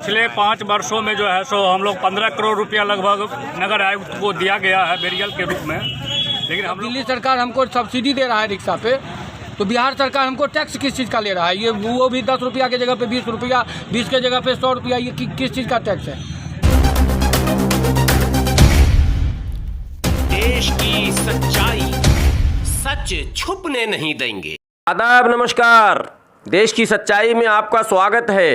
पिछले 5 वर्षों में जो है सो हम लोग 15 करोड़ रुपया लगभग नगर आयुक्त को दिया गया है बेरियल के रूप में। लेकिन हम दिल्ली सरकार हमको सब्सिडी दे रहा है रिक्शा पे, तो बिहार सरकार हमको टैक्स किस चीज़ का ले रहा है? ये वो भी 10 रुपया की जगह पे 20 रुपया, 20 के जगह पे 100 रुपया, ये किस चीज़ का टैक्स है? देश की सच्चाई सच छुपने नहीं देंगे। आदाब, नमस्कार। देश की सच्चाई में आपका स्वागत है।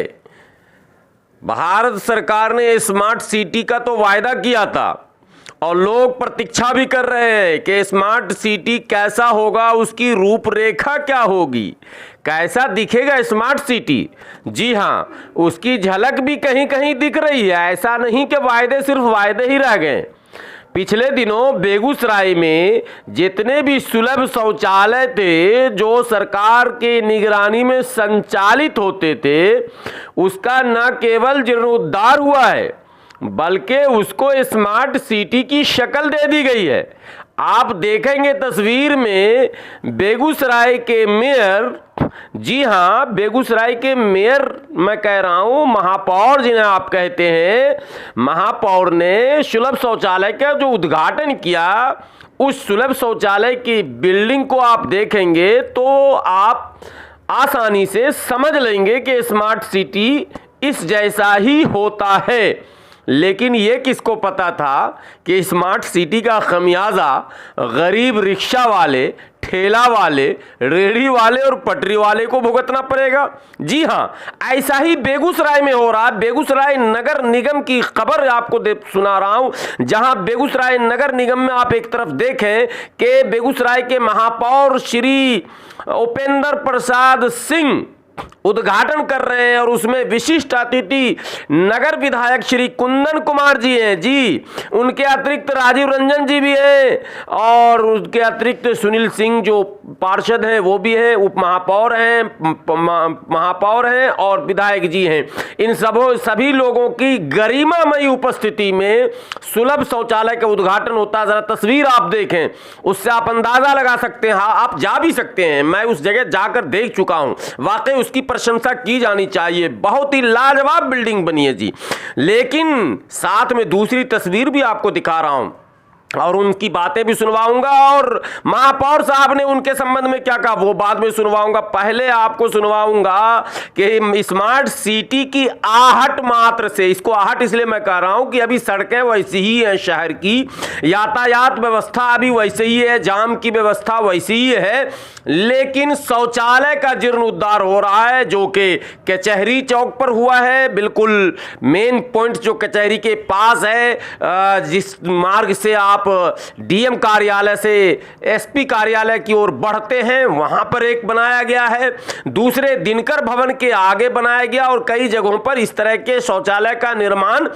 भारत सरकार ने स्मार्ट सिटी का तो वायदा किया था और लोग प्रतीक्षा भी कर रहे हैं कि स्मार्ट सिटी कैसा होगा, उसकी रूपरेखा क्या होगी, कैसा दिखेगा स्मार्ट सिटी। जी हाँ, उसकी झलक भी कहीं कहीं दिख रही है। ऐसा नहीं कि वायदे सिर्फ वायदे ही रह गए। पिछले दिनों बेगूसराय में जितने भी सुलभ शौचालय थे जो सरकार के निगरानी में संचालित होते थे, उसका न केवल जीर्णोद्धार हुआ है बल्कि उसको स्मार्ट सिटी की शक्ल दे दी गई है। आप देखेंगे तस्वीर में बेगूसराय के मेयर, जी हाँ, बेगूसराय के मेयर मैं कह रहा हूँ, महापौर जिन्हें आप कहते हैं, महापौर ने सुलभ शौचालय का जो उद्घाटन किया, उस सुलभ शौचालय की बिल्डिंग को आप देखेंगे तो आप आसानी से समझ लेंगे कि स्मार्ट सिटी इस जैसा ही होता है। लेकिन ये किसको पता था कि स्मार्ट सिटी का खमियाजा गरीब रिक्शा वाले, ठेला वाले, रेहड़ी वाले और पटरी वाले को भुगतना पड़ेगा। जी हाँ, ऐसा ही बेगूसराय में हो रहा है। बेगूसराय नगर निगम की खबर आपको सुना रहा हूं, जहां बेगूसराय नगर निगम में आप एक तरफ देखें कि बेगूसराय के महापौर श्री उपेंद्र प्रसाद सिंह उद्घाटन कर रहे हैं और उसमें विशिष्ट अतिथि नगर विधायक श्री कुंदन कुमार जी हैं। जी, उनके अतिरिक्त राजीव रंजन जी भी हैं और उसके अतिरिक्त सुनील सिंह जो पार्षद हैं वो भी हैं, उप महापौर हैं, महापौर हैं और विधायक जी हैं। इन सभी लोगों की गरिमामयी उपस्थिति में सुलभ शौचालय का उद्घाटन होता है। जरा तस्वीर आप देखें, उससे आप अंदाजा लगा सकते हैं। हाँ, आप जा भी सकते हैं, मैं उस जगह जाकर देख चुका हूं। वाकई उसकी प्रशंसा की जानी चाहिए। बहुत ही लाजवाब बिल्डिंग बनी है जी। लेकिन साथ में दूसरी तस्वीर भी आपको दिखा रहा हूं और उनकी बातें भी सुनवाऊंगा और महापौर साहब ने उनके संबंध में क्या कहा वो बाद में सुनवाऊंगा। पहले आपको सुनवाऊंगा कि स्मार्ट सिटी की आहट मात्र से, इसको आहट इसलिए मैं कह रहा हूं कि अभी सड़कें वैसी ही हैं, शहर की यातायात व्यवस्था अभी वैसे ही है, जाम की व्यवस्था वैसी ही है, लेकिन शौचालय का जीर्णोद्धार हो रहा है जो कि कचहरी चौक पर हुआ है। बिल्कुल मेन पॉइंट जो कचहरी के पास है, जिस मार्ग से आप डीएम कार्यालय से एसपी कार्यालय की ओर बढ़ते हैं, वहां पर एक बनाया गया है। दूसरे दिनकर भवन के आगे बनाया गया और कई जगहों पर इस तरह के शौचालय का निर्माण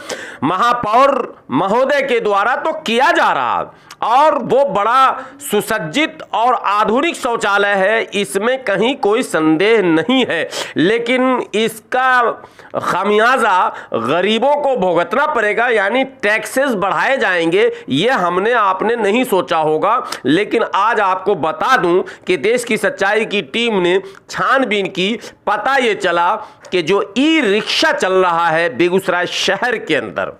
महापौर महोदय के द्वारा तो किया जा रहा और वो बड़ा सुसज्जित और आधुनिक शौचालय है, इसमें कहीं कोई संदेह नहीं है। लेकिन इसका खामियाजा गरीबों को भुगतना पड़ेगा, यानी टैक्सेस बढ़ाए जाएंगे। ये हमने आपने नहीं सोचा होगा, लेकिन आज आपको बता दूं कि देश की सच्चाई की टीम ने छानबीन की, पता ये चला कि जो ई रिक्शा चल रहा है बेगूसराय शहर के अंदर,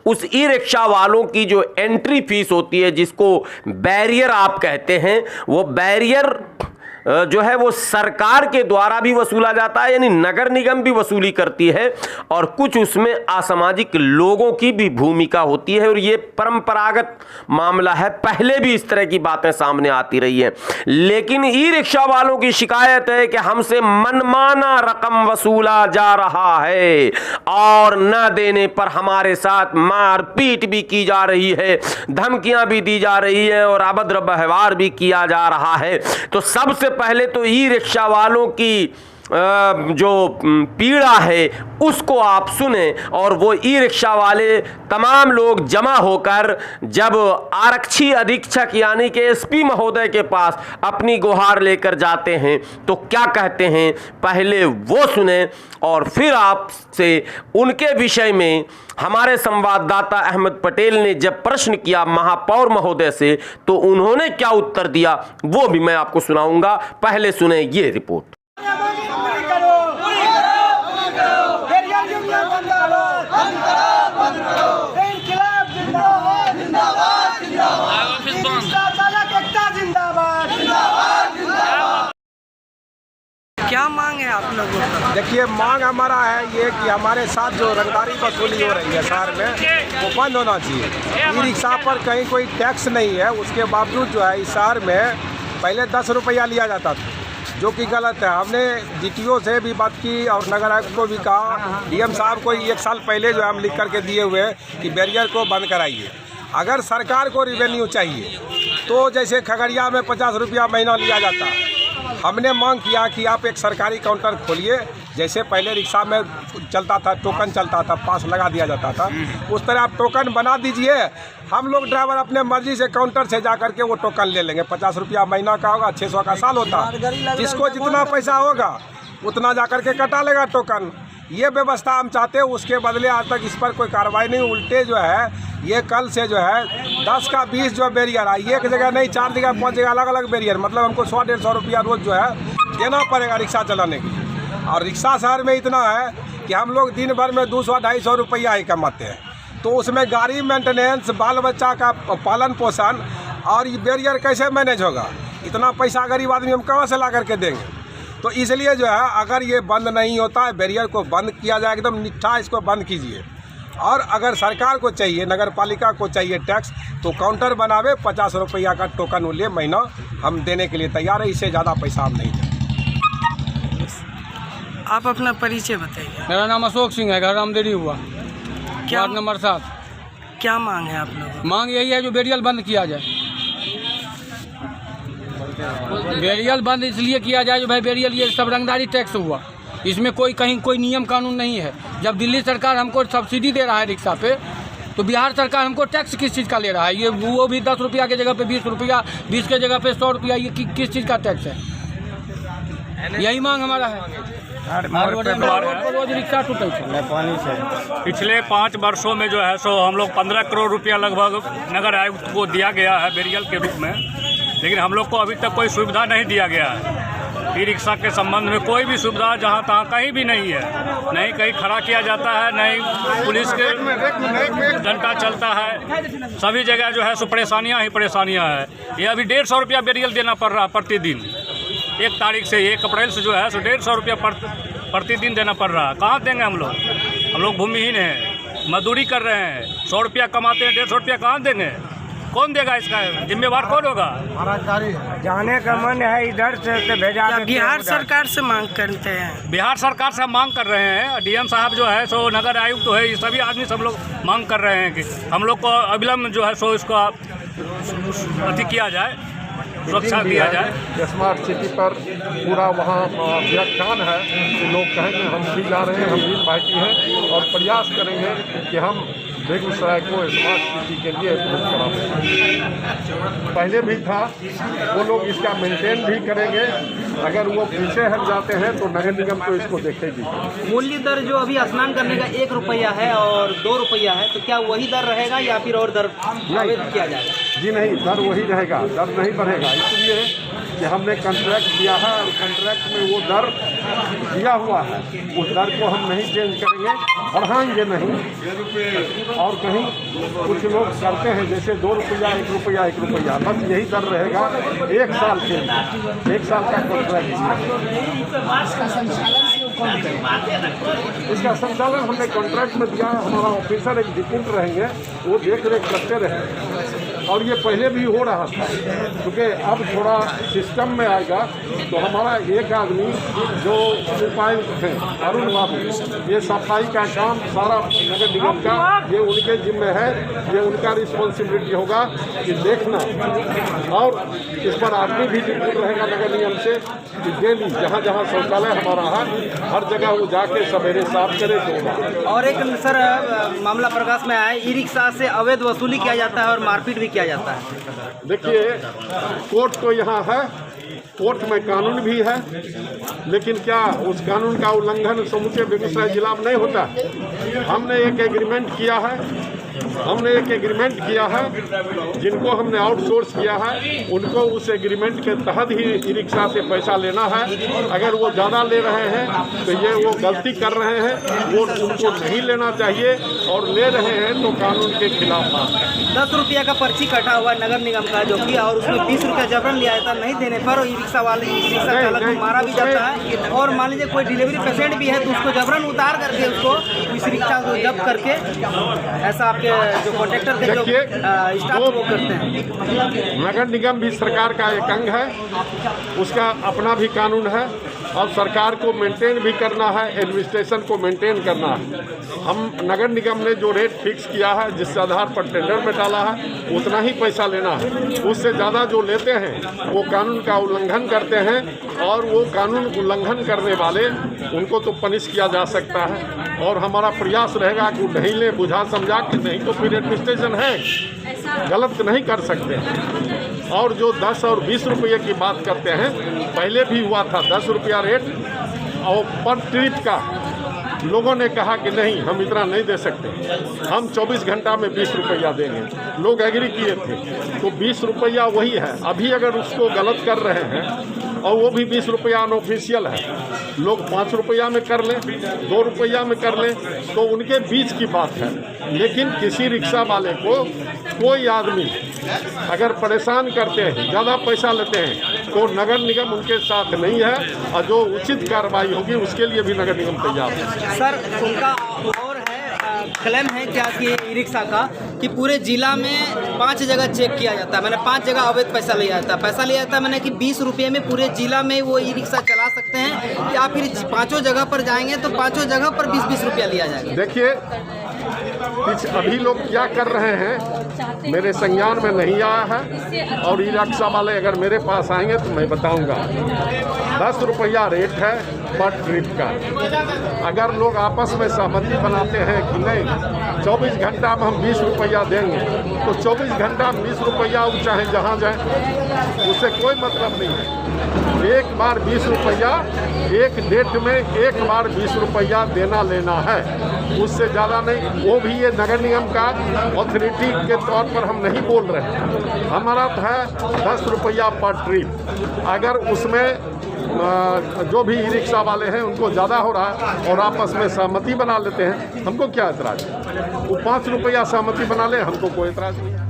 उस ई रिक्शा वालों की जो एंट्री फीस होती है, जिसको बैरियर आप कहते हैं, वो बैरियर जो है वो सरकार के द्वारा भी वसूला जाता है, यानी नगर निगम भी वसूली करती है और कुछ उसमें असामाजिक लोगों की भी भूमिका होती है और ये परंपरागत मामला है। पहले भी इस तरह की बातें सामने आती रही हैं, लेकिन ई रिक्शा वालों की शिकायत है कि हमसे मनमाना रकम वसूला जा रहा है और न देने पर हमारे साथ मारपीट भी की जा रही है, धमकियां भी दी जा रही है और अभद्र व्यवहार भी किया जा रहा है। तो सबसे पहले तो ई रिक्शा वालों की जो पीड़ा है उसको आप सुने और वो ई रिक्शा वाले तमाम लोग जमा होकर जब आरक्षी अधीक्षक यानी कि एसपी महोदय के पास अपनी गुहार लेकर जाते हैं तो क्या कहते हैं, पहले वो सुने और फिर आपसे उनके विषय में हमारे संवाददाता अहमद पटेल ने जब प्रश्न किया महापौर महोदय से तो उन्होंने क्या उत्तर दिया वो भी मैं आपको सुनाऊंगा। पहले सुने ये रिपोर्ट। देखिए, मांग हमारा है ये कि हमारे साथ जो रंगदारी वसूली हो रही है शहर में, वो बंद होना चाहिए। ई रिक्शा पर कहीं कोई टैक्स नहीं है, उसके बावजूद जो है इस शहर में पहले 10 रुपया लिया जाता था, जो कि गलत है। हमने DTO से भी बात की और नगर आयुक्त को भी कहा, DM साहब को 1 साल पहले जो हम लिख करके दिए हुए कि बैरियर को बंद कराइए। अगर सरकार को रिवेन्यू चाहिए तो जैसे खगड़िया में 50 रुपया महीना लिया जाता, हमने मांग किया कि आप एक सरकारी काउंटर खोलिए, जैसे पहले रिक्शा में चलता था, टोकन चलता था, पास लगा दिया जाता था, उस तरह आप टोकन बना दीजिए। हम लोग ड्राइवर अपने मर्जी से काउंटर से जा करके वो टोकन ले लेंगे। 50 रुपया महीना का होगा, 600 का साल होता, जिसको जितना पैसा होगा उतना जा करके कटा लेगा टोकन। ये व्यवस्था हम चाहते हैं। उसके बदले आज तक इस पर कोई कार्रवाई नहीं, उल्टे जो है ये कल से जो है 10 का 20 जो बैरियर है, एक जगह नहीं 4 जगह 5 जगह अलग अलग बैरियर, मतलब हमको 100-150 रुपया रोज़ जो है देना पड़ेगा रिक्शा चलाने के लिए। और रिक्शा शहर में इतना है कि हम लोग दिन भर में 200-250 रुपया ही कमाते हैं, तो उसमें गाड़ी मेंटेनेंस, बाल बच्चा का पालन पोषण और ये बैरियर कैसे मैनेज होगा? इतना पैसा गरीब आदमी हम कहाँ से ला करके देंगे? तो इसलिए जो है अगर ये बंद नहीं होता है, बैरियर को बंद किया जाए, एकदम निष्ठा इसको बंद कीजिए। और अगर सरकार को चाहिए, नगर पालिका को चाहिए टैक्स, तो काउंटर बनावे, 50 रुपया का टोकन ले महीना, हम देने के लिए तैयार है। इससे ज़्यादा पैसा हम नहीं दें। आप अपना परिचय बताइए। मेरा नाम अशोक सिंह है, घर रामदेरी हुआ, क्या वार्ड नंबर 7। क्या मांग है आप लोगों? मांग यही है जो बैरियर बंद किया जाए। बैरियर बंद इसलिए किया जाए जो भाई बैरियर ये सब रंगदारी टैक्स हुआ, इसमें कोई कहीं कोई नियम कानून नहीं है। जब दिल्ली सरकार हमको सब्सिडी दे रहा है रिक्शा पे, तो बिहार सरकार हमको टैक्स किस चीज़ का ले रहा है? ये वो भी 10 रुपया की जगह पे 20 रुपया, 20 के जगह पे 100 रुपया, ये किस चीज़ का टैक्स है? यही मांग हमारा है। रोज रिक्शा टूटे पिछले 5 वर्षों में जो है सो हम लोग 15 करोड़ रुपया लगभग नगर आयुक्त को दिया गया है बैरियर के रूप में, लेकिन हम लोग को अभी तक कोई सुविधा नहीं दिया गया है। ई रिक्शा के संबंध में कोई भी सुविधा जहाँ तहाँ कहीं भी नहीं है, नहीं कहीं खड़ा किया जाता है, नहीं पुलिस के डंडा चलता है, सभी जगह जो है सो परेशानियाँ ही परेशानियाँ है। ये अभी 150 रुपया बैरियर देना पड़ रहा है प्रतिदिन। 1 तारीख से 1 अप्रैल से जो है सो 150 रुपया प्रतिदिन देना पड़ रहा है। कहाँ देंगे हम लोग? हम लोग भूमिहीन हैं, मजदूरी कर रहे हैं, 100 रुपया कमाते हैं, 150 रुपया कहाँ देंगे? कौन देगा? इसका जिम्मेवार कौन होगा? जाने का मन है इधर से भेजा। बिहार सरकार से मांग करते हैं। बिहार सरकार से हम मांग कर रहे हैं। DM साहब जो है सो नगर आयुक्त तो है, ये सभी आदमी सब लोग मांग कर रहे हैं कि हम लोग को अविलंब जो है सो इसको अति किया जाए, सुरक्षा दिया जाए। स्मार्ट सिटी पर पूरा वहाँ व्याख्यान है कि लोग कहेंगे हम भी जा रहे हैं, हम भी पार्टी हैं और प्रयास करेंगे कि हम बेगूसराय को स्मार्ट सिटी के लिए अप्रूव करा। पहले भी था, वो लोग इसका मेंटेन भी करेंगे। अगर वो पीछे हट जाते हैं तो नगर निगम तो इसको देखेगी। मूल्य दर जो अभी स्नान करने का 1 रुपया है और 2 रुपया है, तो क्या वही दर रहेगा या फिर और दर आवेदन किया जाएगा? जी नहीं, दर वही रहेगा, दर नहीं बढ़ेगा। इसलिए कि हमने कॉन्ट्रैक्ट दिया है और कॉन्ट्रैक्ट में वो दर दिया हुआ है, उस दर को हम नहीं चेंज करेंगे, बढ़ाएंगे नहीं। और कहीं कुछ लोग करते हैं जैसे 2 रुपया 1 रुपया 1 रुपया, बस यही दर रहेगा 1 साल के लिए। 1 साल का कॉन्ट्रैक्ट। इसका संचालन हमने कॉन्ट्रैक्ट में दिया। हमारा ऑफिसर एग्जीक्यूटिव रहेंगे, वो देख रेख करते रहेंगे। और ये पहले भी हो रहा था, क्योंकि अब थोड़ा सिस्टम में आएगा तो हमारा एक आदमी जो उपायुक्त थे अरुण बाबू, ये सफाई का काम सारा नगर निगम का ये उनके जिम्मे है, ये उनका रिस्पॉन्सिबिलिटी होगा कि देखना। और इस पर आदमी भी जिम्मेदार रहेगा नगर निगम से कि डेली जहाँ जहाँ शौचालय हमारा है हर जगह वो जाके सवेरे साफ करे। और एक सर मामला प्रकाश में आया है, ई रिक्शा से अवैध वसूली किया जाता है और मारपीट भी किया जाता है। देखिए, कोर्ट तो यहाँ है, कोर्ट में कानून भी है, लेकिन क्या उस कानून का उल्लंघन समूचे बेगूसराय जिला में नहीं होता? हमने एक एग्रीमेंट किया है हमने एक एग्रीमेंट किया है, जिनको हमने आउटसोर्स किया है उनको उस एग्रीमेंट के तहत ही ई रिक्शा से पैसा लेना है। अगर वो ज़्यादा ले रहे हैं तो ये वो गलती कर रहे हैं, वो उनको नहीं लेना चाहिए, और ले रहे हैं तो कानून के खिलाफ है। 10 रुपया का पर्ची कटा हुआ नगर निगम का जो कि, और उसमें 20 रुपया जबरन लिया जाता, नहीं देने पर ई रिक्शा वाले ई रिक्शा चालक को मारा भी जाता है। और मान लीजिए कोई डिलीवरी पेशेंट भी है तो उसको जबरन उतार करके उसको इस रिक्शा को जब्त करके, ऐसा आपके जो कॉन्ट्रैक्टर के जो स्टाफ वो करते हैं। नगर निगम भी सरकार का एक अंग है, उसका अपना भी कानून है, और सरकार को मेंटेन भी करना है, एडमिनिस्ट्रेशन को मेंटेन करना है। हम नगर निगम ने जो रेट फिक्स किया है, जिस आधार पर टेंडर में डाला है, उतना ही पैसा लेना है। उससे ज़्यादा जो लेते हैं वो कानून का उल्लंघन करते हैं, और वो कानून उल्लंघन करने वाले उनको तो पनिश किया जा सकता है। और हमारा प्रयास रहेगा कि नहीं ले, बुझा समझा के, नहीं तो फिर एडमिनिस्ट्रेशन है, गलत नहीं कर सकते। और जो 10 और 20 रुपये की बात करते हैं, पहले भी हुआ था 10 रुपया रेट, और पर ट्रिप का लोगों ने कहा कि नहीं, हम इतना नहीं दे सकते, हम 24 घंटा में 20 रुपया देंगे। लोग एग्री किए थे, तो 20 रुपया वही है। अभी अगर उसको गलत कर रहे हैं और वो भी 20 रुपया अनऑफिशियल है, लोग 5 रुपया में कर लें, 2 रुपया में कर लें, तो उनके बीच की बात है। लेकिन किसी रिक्शा वाले को कोई आदमी अगर परेशान करते हैं, ज़्यादा पैसा लेते हैं, तो नगर निगम उनके साथ नहीं है, और जो उचित कार्रवाई होगी उसके लिए भी नगर निगम तैयार है। सर, उनका और है क्लेम है क्या कि ई रिक्शा का, कि पूरे जिला में 5 जगह चेक किया जाता है, मैंने 5 जगह अवैध पैसा लिया जाता है, मैंने कि 20 रुपये में पूरे जिला में वो ई रिक्शा चला सकते हैं, या फिर 5 जगह पर जाएंगे तो 5 जगह पर 20-20 रुपया लिया जाएगा। देखिए, अभी लोग क्या कर रहे हैं मेरे संज्ञान में नहीं आया है, और ई रिक्शा वाले अगर मेरे पास आएंगे तो मैं बताऊंगा। 10 रुपया रेट है पर ट्रिप का। अगर लोग आपस में सहमति बनाते हैं कि नहीं 24 घंटा में हम 20 रुपया देंगे, तो 24 घंटा में 20 रुपया वो चाहे जहाँ जाए, उससे कोई मतलब नहीं है। एक बार 20 रुपया, एक डेट में एक बार 20 रुपया देना लेना है, उससे ज़्यादा नहीं। वो भी ये नगर निगम का अथॉरिटी के तौर पर हम नहीं बोल रहे हैं, हमारा तो है 10 रुपया पर ट्रिप। अगर उसमें जो भी ई रिक्शा वाले हैं उनको ज़्यादा हो रहा है और आपस में सहमति बना लेते हैं, हमको क्या एतराज़ है। वो 5 रुपया सहमति बना ले, हमको कोई एतराज़ नहीं है।